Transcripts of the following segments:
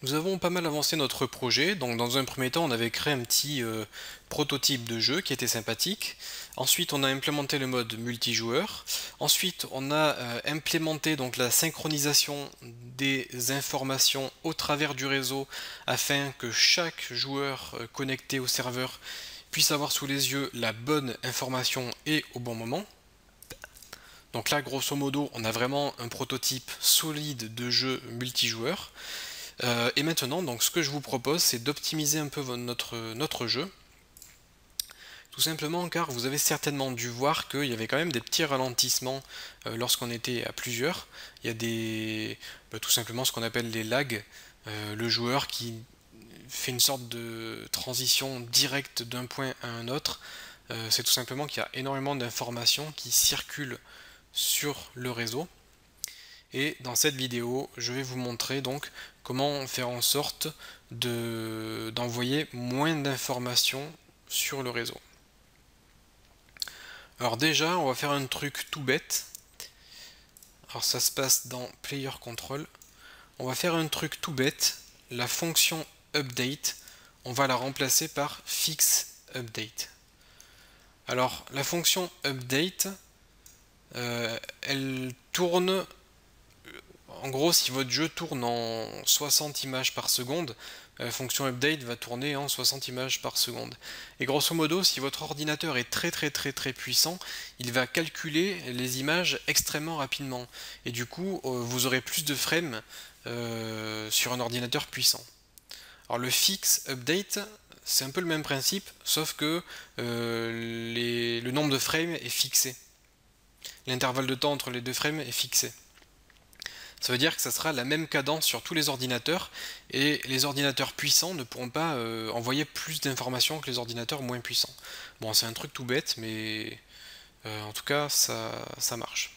Nous avons pas mal avancé notre projet, donc dans un premier temps on avait créé un petit prototype de jeu qui était sympathique. Ensuite on a implémenté le mode multijoueur. Ensuite on a implémenté donc la synchronisation des informations au travers du réseau afin que chaque joueur connecté au serveur puisse avoir sous les yeux la bonne information et au bon moment. Donc là grosso modo on a vraiment un prototype solide de jeu multijoueur. Et maintenant, donc, ce que je vous propose, c'est d'optimiser un peu notre jeu. Tout simplement car vous avez certainement dû voir qu'il y avait quand même des petits ralentissements lorsqu'on était à plusieurs. Il y a tout simplement ce qu'on appelle les lags. Le joueur qui fait une sorte de transition directe d'un point à un autre. C'est tout simplement qu'il y a énormément d'informations qui circulent sur le réseau. Et dans cette vidéo, je vais vous montrer donc comment faire en sorte d'envoyer moins d'informations sur le réseau. Alors déjà, on va faire un truc tout bête. Alors ça se passe dans Player Control. On va faire un truc tout bête. La fonction update, on va la remplacer par fix update. Alors la fonction update, elle tourne. En gros, si votre jeu tourne en 60 images par seconde, la fonction update va tourner en 60 images par seconde. Et grosso modo, si votre ordinateur est très puissant, il va calculer les images extrêmement rapidement. Et du coup, vous aurez plus de frames sur un ordinateur puissant. Alors le fix update, c'est un peu le même principe, sauf que le nombre de frames est fixé. L'intervalle de temps entre les deux frames est fixé. Ça veut dire que ça sera la même cadence sur tous les ordinateurs et les ordinateurs puissants ne pourront pas envoyer plus d'informations que les ordinateurs moins puissants. Bon, c'est un truc tout bête, mais en tout cas, ça marche.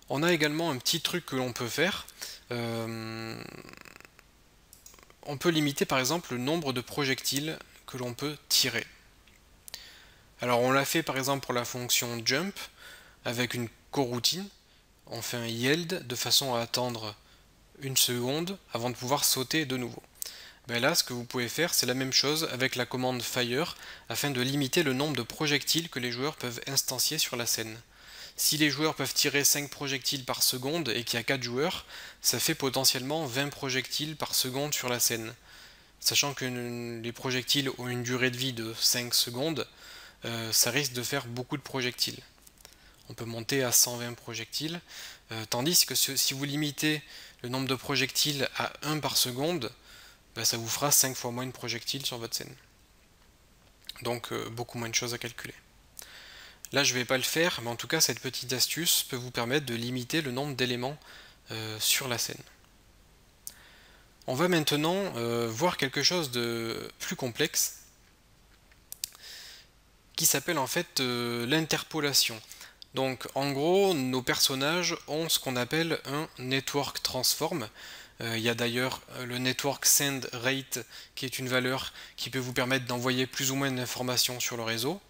On a également un petit truc que l'on peut faire. On peut limiter par exemple le nombre de projectiles que l'on peut tirer. Alors on l'a fait par exemple pour la fonction jump avec une coroutine. On fait un yield de façon à attendre une seconde avant de pouvoir sauter de nouveau. Ben là, ce que vous pouvez faire, c'est la même chose avec la commande fire afin de limiter le nombre de projectiles que les joueurs peuvent instancier sur la scène. Si les joueurs peuvent tirer 5 projectiles par seconde et qu'il y a 4 joueurs, ça fait potentiellement 20 projectiles par seconde sur la scène. Sachant que les projectiles ont une durée de vie de 5 secondes, ça risque de faire beaucoup de projectiles. On peut monter à 120 projectiles, tandis que si vous limitez le nombre de projectiles à 1 par seconde, bah, ça vous fera 5 fois moins de projectiles sur votre scène. Donc beaucoup moins de choses à calculer. Là je ne vais pas le faire, mais en tout cas cette petite astuce peut vous permettre de limiter le nombre d'éléments sur la scène. On va maintenant voir quelque chose de plus complexe qui s'appelle en fait l'interpolation. Donc en gros, nos personnages ont ce qu'on appelle un network transform. Il y a d'ailleurs le network send rate qui est une valeur qui peut vous permettre d'envoyer plus ou moins d'informations sur le réseau.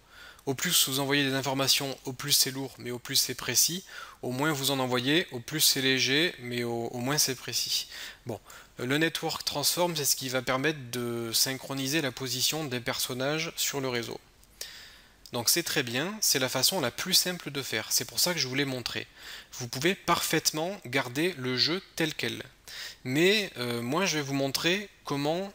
Au plus vous envoyez des informations, au plus c'est lourd, mais au plus c'est précis. Au moins vous en envoyez, au plus c'est léger, mais au moins c'est précis. Bon, le network transform, c'est ce qui va permettre de synchroniser la position des personnages sur le réseau. Donc c'est très bien, c'est la façon la plus simple de faire, c'est pour ça que je vous l'ai montré. Vous pouvez parfaitement garder le jeu tel quel. Mais moi je vais vous montrer comment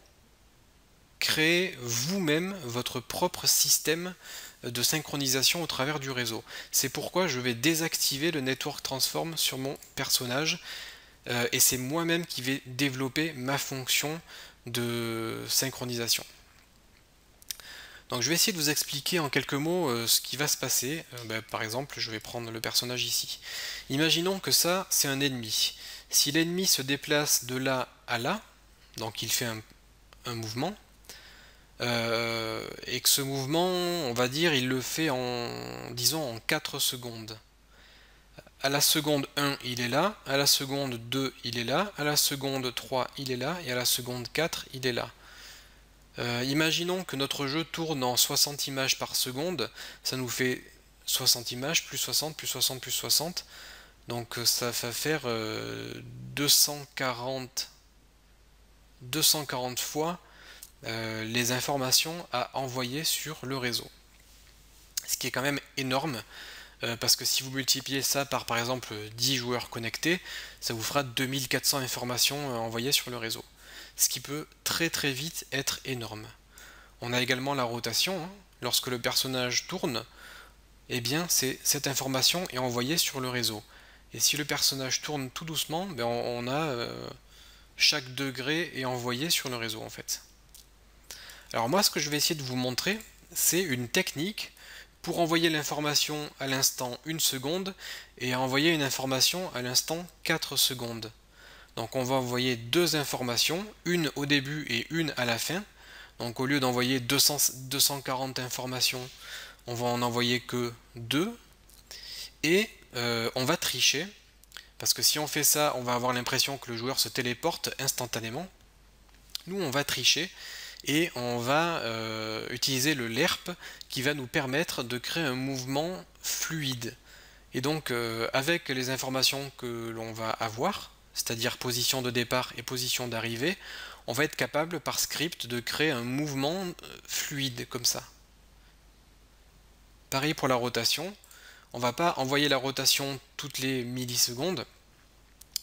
créer vous-même votre propre système de synchronisation au travers du réseau. C'est pourquoi je vais désactiver le Network Transform sur mon personnage et c'est moi-même qui vais développer ma fonction de synchronisation. Donc je vais essayer de vous expliquer en quelques mots ce qui va se passer. Par exemple, je vais prendre le personnage ici. Imaginons que ça, c'est un ennemi. Si l'ennemi se déplace de là à là, donc il fait un mouvement, et que ce mouvement, on va dire, il le fait en, disons, en 4 secondes. À la seconde 1, il est là, à la seconde 2, il est là, à la seconde 3, il est là, et à la seconde 4, il est là. Imaginons que notre jeu tourne en 60 images par seconde, ça nous fait 60 images, plus 60, plus 60, plus 60, donc ça va faire 240 240 fois les informations à envoyer sur le réseau. Ce qui est quand même énorme, parce que si vous multipliez ça par exemple 10 joueurs connectés, ça vous fera 2400 informations envoyées sur le réseau. Ce qui peut très très vite être énorme. On a également la rotation, hein. Lorsque le personnage tourne, eh bien cette information est envoyée sur le réseau. Et si le personnage tourne tout doucement, ben on a chaque degré est envoyé sur le réseau en fait. Alors moi ce que je vais essayer de vous montrer, c'est une technique pour envoyer l'information à l'instant 1 seconde et envoyer une information à l'instant 4 secondes. Donc on va envoyer deux informations, une au début et une à la fin. Donc au lieu d'envoyer 240 informations, on va en envoyer que 2. Et on va tricher, parce que si on fait ça, on va avoir l'impression que le joueur se téléporte instantanément. Nous, on va tricher et on va utiliser le lerp qui va nous permettre de créer un mouvement fluide. Et donc, avec les informations que l'on va avoir, c'est-à-dire position de départ et position d'arrivée, on va être capable par script de créer un mouvement fluide comme ça. Pareil pour la rotation, on ne va pas envoyer la rotation toutes les millisecondes,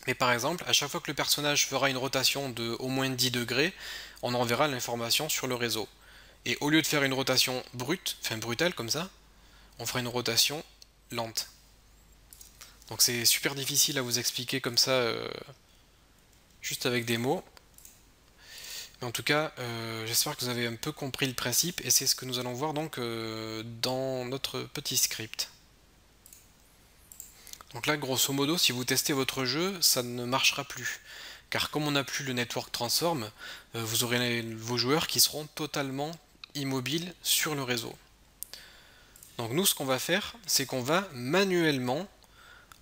mais par exemple, à chaque fois que le personnage fera une rotation de au moins 10 degrés, on enverra l'information sur le réseau. Et au lieu de faire une rotation brutale comme ça, on fera une rotation lente. Donc c'est super difficile à vous expliquer comme ça, juste avec des mots. Mais en tout cas, j'espère que vous avez un peu compris le principe, et c'est ce que nous allons voir donc dans notre petit script. Donc là, grosso modo, si vous testez votre jeu, ça ne marchera plus. Car comme on n'a plus le network transform, vous aurez vos joueurs qui seront totalement immobiles sur le réseau. Donc nous, ce qu'on va faire, c'est qu'on va manuellement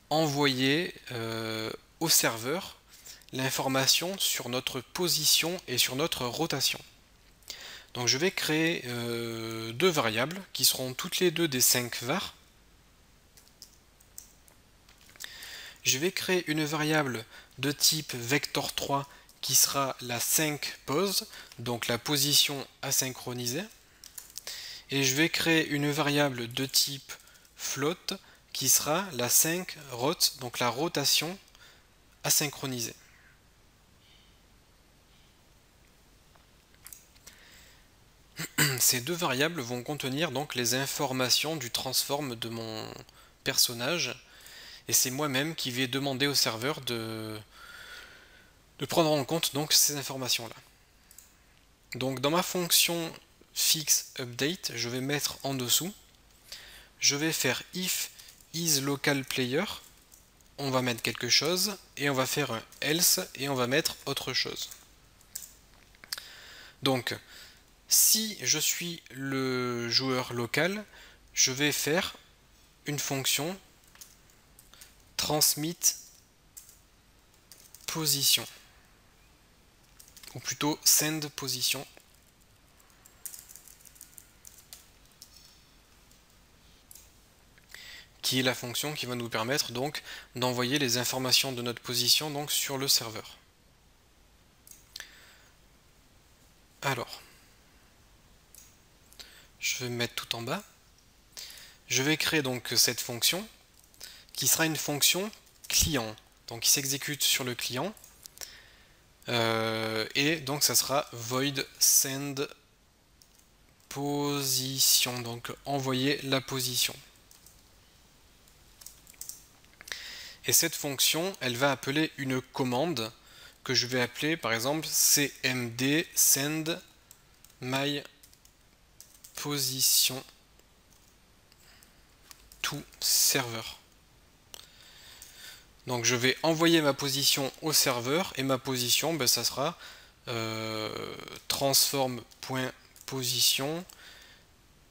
envoyer au serveur l'information sur notre position et sur notre rotation. Donc je vais créer deux variables qui seront toutes les deux des 5 var. Je vais créer une variable de type vector3 qui sera la 5 pose, donc la position asynchronisée. Et je vais créer une variable de type float qui sera la 5 rot, donc la rotation asynchronisée. Ces deux variables vont contenir donc les informations du transform de mon personnage, et c'est moi-même qui vais demander au serveur de prendre en compte donc ces informations-là. Donc dans ma fonction fix update, je vais mettre en dessous, je vais faire if isLocalPlayer, on va mettre quelque chose, et on va faire un else, et on va mettre autre chose. Donc, si je suis le joueur local, je vais faire une fonction transmit position, ou plutôt send position. Qui est la fonction qui va nous permettre donc d'envoyer les informations de notre position donc sur le serveur. Alors, je vais me mettre tout en bas. Je vais créer donc cette fonction qui sera une fonction client, donc qui s'exécute sur le client, et donc ça sera void send position, donc envoyer la position. Et cette fonction, elle va appeler une commande que je vais appeler par exemple cmd send my position to server. Donc je vais envoyer ma position au serveur, et ma position, ben, ça sera transform.position,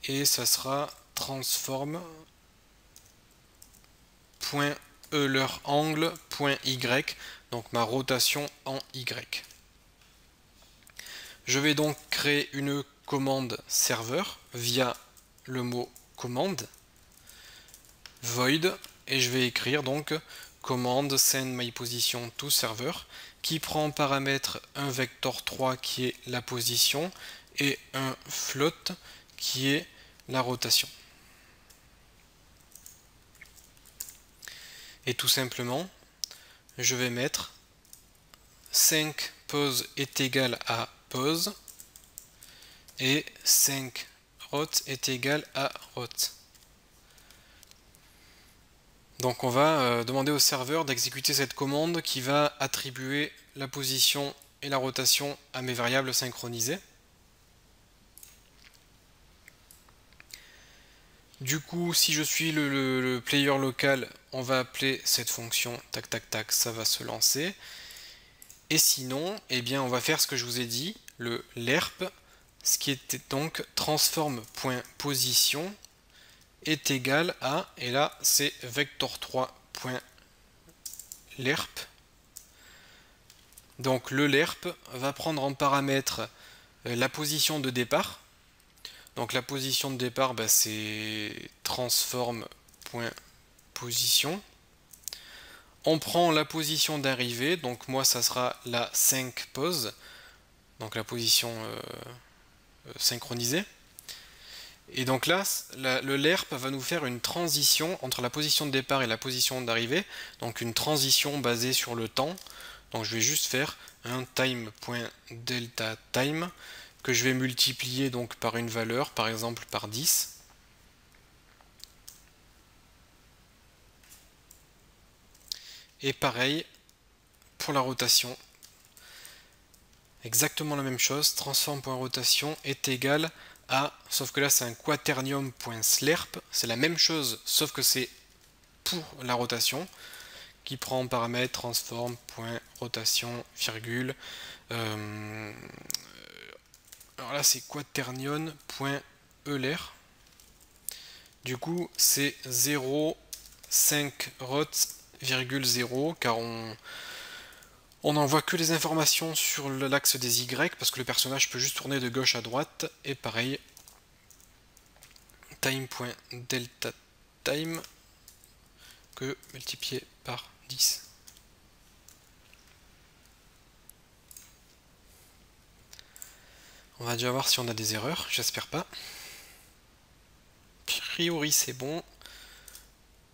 et ça sera transform.eulerangle.y, donc ma rotation en Y. Je vais donc créer une commande serveur via le mot commande void, et je vais écrire donc commande send my position to server, qui prend en paramètre un vecteur 3 qui est la position et un float qui est la rotation. Et tout simplement, je vais mettre 5 pause est égal à pause et 5 rot est égal à rot. Donc on va demander au serveur d'exécuter cette commande qui va attribuer la position et la rotation à mes variables synchronisées. Du coup, si je suis le player local, on va appeler cette fonction tac tac tac, ça va se lancer. Et sinon, eh bien, on va faire ce que je vous ai dit, le lerp, ce qui était donc transform.position est égal à, et là c'est vector3.lerp. Donc le lerp va prendre en paramètre la position de départ. Donc la position de départ, bah, c'est transform.position. On prend la position d'arrivée, donc moi ça sera la 5 pause, donc la position synchronisée. Et donc là, le lerp va nous faire une transition entre la position de départ et la position d'arrivée, donc une transition basée sur le temps. Donc je vais juste faire un time.delta_time que je vais multiplier donc par une valeur, par exemple par 10. Et pareil pour la rotation. Exactement la même chose, transform.rotation est égal à, sauf que là c'est un quaternium.slerp, c'est la même chose, sauf que c'est pour la rotation, qui prend en paramètre transform.rotation, virgule. Alors là c'est quaternion.euler. Du coup c'est 0,5 rot,0, car on n'envoie que les informations sur l'axe des Y, parce que le personnage peut juste tourner de gauche à droite, et pareil, time.delta_time que multiplié par 10. On va déjà voir si on a des erreurs, j'espère pas. A priori c'est bon.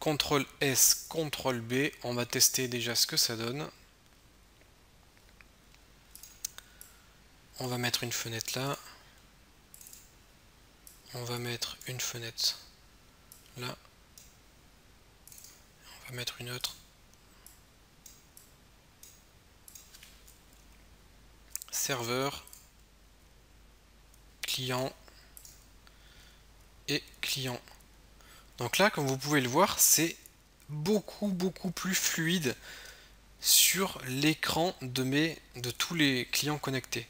CTRL S, CTRL B, on va tester déjà ce que ça donne. On va mettre une fenêtre là. On va mettre une fenêtre là. On va mettre une autre. Serveur, client et client. Donc là, comme vous pouvez le voir, c'est beaucoup plus fluide sur l'écran de tous les clients connectés.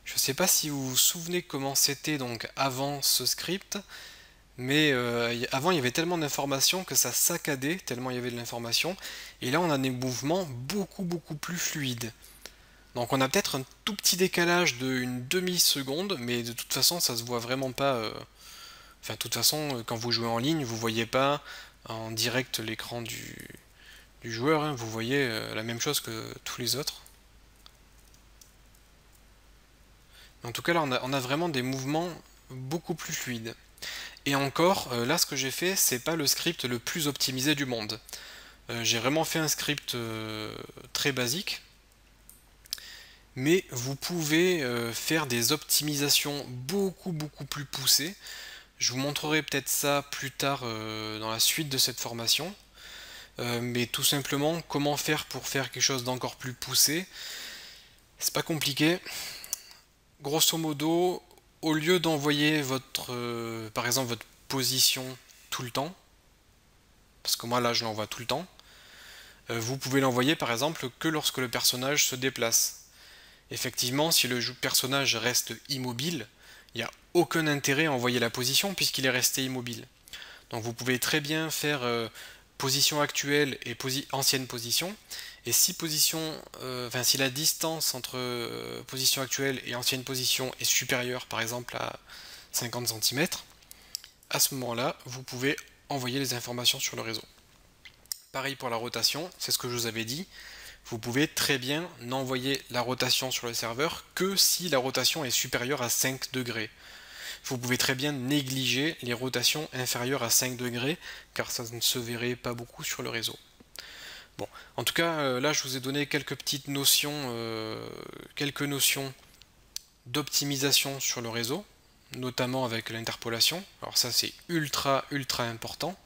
Je ne sais pas si vous vous souvenez comment c'était donc avant ce script, mais avant il y avait tellement d'informations que ça saccadait tellement il y avait de l'information, et là on a des mouvements beaucoup plus fluides. Donc on a peut-être un tout petit décalage d'une demi-seconde, mais de toute façon ça se voit vraiment pas. Enfin, de toute façon, quand vous jouez en ligne, vous voyez pas en direct l'écran du joueur, hein, vous voyez la même chose que tous les autres. En tout cas, là, on a vraiment des mouvements beaucoup plus fluides. Et encore, là, ce que j'ai fait, c'est pas le script le plus optimisé du monde. J'ai vraiment fait un script très basique. Mais vous pouvez faire des optimisations beaucoup plus poussées. Je vous montrerai peut-être ça plus tard dans la suite de cette formation. Mais tout simplement, comment faire pour faire quelque chose d'encore plus poussé? C'est pas compliqué. Grosso modo, au lieu d'envoyer par exemple votre position tout le temps, parce que moi là je l'envoie tout le temps, vous pouvez l'envoyer par exemple que lorsque le personnage se déplace. Effectivement, si le personnage reste immobile, il n'y a aucun intérêt à envoyer la position puisqu'il est resté immobile. Donc vous pouvez très bien faire position actuelle et ancienne position. Et si si la distance entre position actuelle et ancienne position est supérieure par exemple à 50 cm, à ce moment-là, vous pouvez envoyer les informations sur le réseau. Pareil pour la rotation, c'est ce que je vous avais dit. Vous pouvez très bien n'envoyer la rotation sur le serveur que si la rotation est supérieure à 5 degrés. Vous pouvez très bien négliger les rotations inférieures à 5 degrés, car ça ne se verrait pas beaucoup sur le réseau. Bon, en tout cas, là je vous ai donné quelques notions d'optimisation sur le réseau, notamment avec l'interpolation. Alors ça c'est ultra important.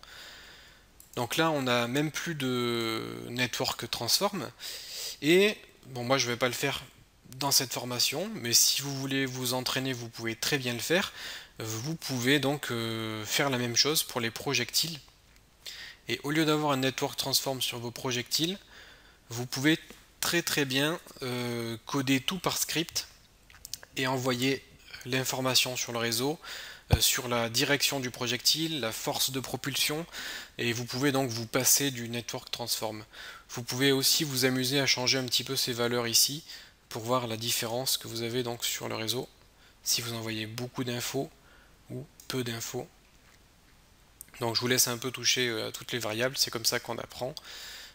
Donc là on a même plus de network transform. Et bon, moi je vais pas le faire dans cette formation, mais si vous voulez vous entraîner, vous pouvez très bien le faire. Vous pouvez donc faire la même chose pour les projectiles. Et au lieu d'avoir un network transform sur vos projectiles, vous pouvez très bien coder tout par script et envoyer l'information sur le réseau, sur la direction du projectile, la force de propulsion, et vous pouvez donc vous passer du network transform. Vous pouvez aussi vous amuser à changer un petit peu ces valeurs ici pour voir la différence que vous avez donc sur le réseau, si vous envoyez beaucoup d'infos ou peu d'infos. Donc je vous laisse un peu toucher à toutes les variables, c'est comme ça qu'on apprend.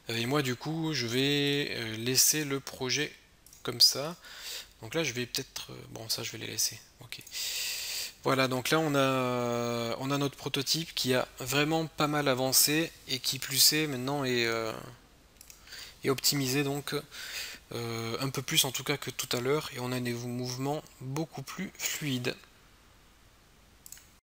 Et moi du coup je vais laisser le projet comme ça. Donc là je vais peut-être... bon ça je vais les laisser. Ok. Voilà, donc là on a notre prototype qui a vraiment pas mal avancé et qui plus est maintenant est optimisé donc un peu plus en tout cas que tout à l'heure, et on a des mouvements beaucoup plus fluides.